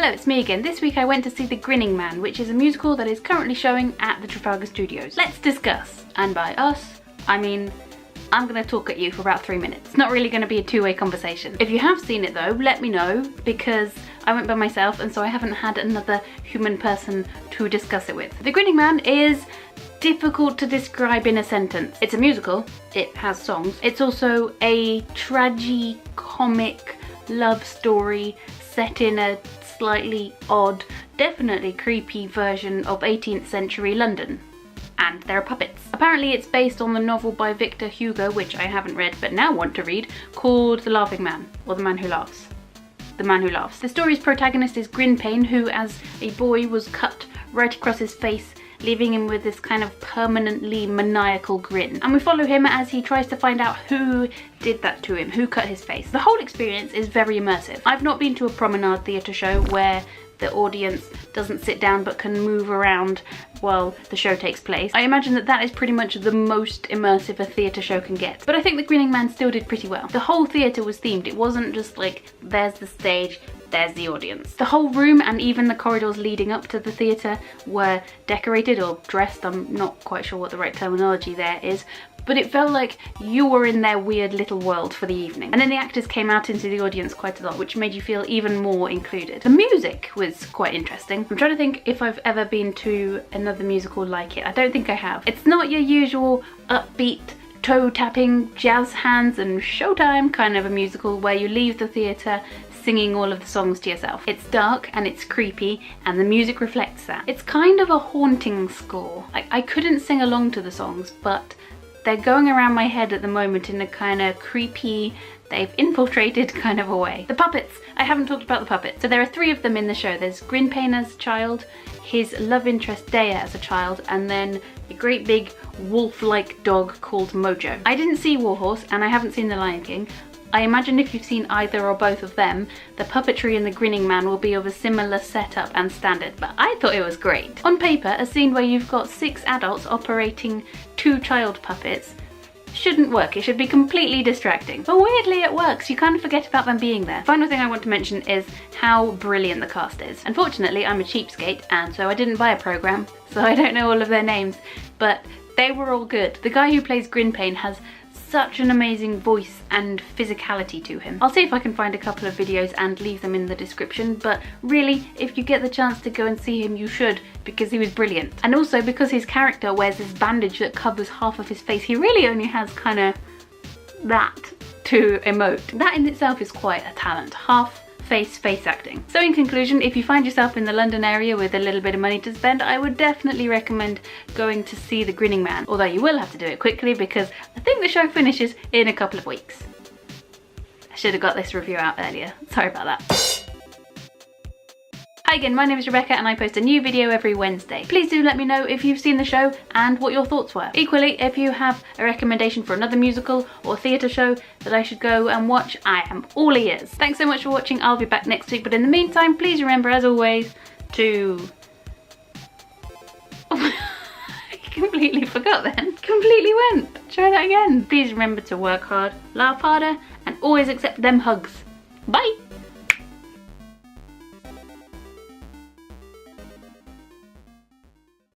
Hello, it's me again. This week I went to see The Grinning Man, which is a musical that is currently showing at the Trafalgar Studios. Let's discuss. And by us, I mean I'm going to talk at you for about 3 minutes. It's not really going to be a two-way conversation. If you have seen it though, let me know, because I went by myself and so I haven't had another human person to discuss it with. The Grinning Man is difficult to describe in a sentence. It's a musical, it has songs. It's also a tragi-comic love story set in a slightly odd, definitely creepy version of 18th century London. And there are puppets. Apparently it's based on the novel by Victor Hugo, which I haven't read but now want to read, called The Laughing Man, or The Man Who Laughs. The Man Who Laughs. The story's protagonist is Grinning Man, who as a boy was cut right across his face, leaving him with this kind of permanently maniacal grin. And we follow him as he tries to find out who did that to him, who cut his face. The whole experience is very immersive. I've not been to a promenade theatre show where the audience doesn't sit down but can move around while the show takes place. I imagine that that is pretty much the most immersive a theatre show can get. But I think The Grinning Man still did pretty well. The whole theatre was themed. It wasn't just like, there's the stage, there's the audience. The whole room and even the corridors leading up to the theatre were decorated or dressed. I'm not quite sure what the right terminology there is, but it felt like you were in their weird little world for the evening. And then the actors came out into the audience quite a lot, which made you feel even more included. The music was quite interesting. I'm trying to think if I've ever been to another musical like it. I don't think I have. It's not your usual upbeat, toe-tapping, jazz hands and showtime kind of a musical where you leave the theatre singing all of the songs to yourself. It's dark and it's creepy and the music reflects that. It's kind of a haunting score. I couldn't sing along to the songs, but they're going around my head at the moment in a kind of creepy, they've infiltrated kind of a way. The puppets. I haven't talked about the puppets. So there are 3 of them in the show. There's Grinning Man as a child, his love interest Dea as a child, and then a great big wolf-like dog called Mojo. I didn't see Warhorse and I haven't seen The Lion King. I imagine if you've seen either or both of them, the puppetry in The Grinning Man will be of a similar setup and standard, but I thought it was great. On paper, a scene where you've got 6 adults operating 2 child puppets shouldn't work. It should be completely distracting. But weirdly it works. You kind of forget about them being there. Final thing I want to mention is how brilliant the cast is. Unfortunately, I'm a cheapskate and so I didn't buy a programme, so I don't know all of their names, but they were all good. The guy who plays Grinning Man has such an amazing voice and physicality to him. I'll see if I can find a couple of videos and leave them in the description, but really, if you get the chance to go and see him, you should, because he was brilliant. And also because his character wears this bandage that covers half of his face, he really only has kind of that to emote. That in itself is quite a talent. Half face acting. So in conclusion, if you find yourself in the London area with a little bit of money to spend, I would definitely recommend going to see The Grinning Man, although you will have to do it quickly because I think the show finishes in a couple of weeks. I should have got this review out earlier. Sorry about that. Hi again, my name is Rebecca and I post a new video every Wednesday. Please do let me know if you've seen the show and what your thoughts were. Equally, if you have a recommendation for another musical or theatre show that I should go and watch, I am all ears. Thanks so much for watching. I'll be back next week, but in the meantime, please remember, as always, to... I completely forgot then. Completely went. Try that again. Please remember to work hard, laugh harder, and always accept them hugs. Bye!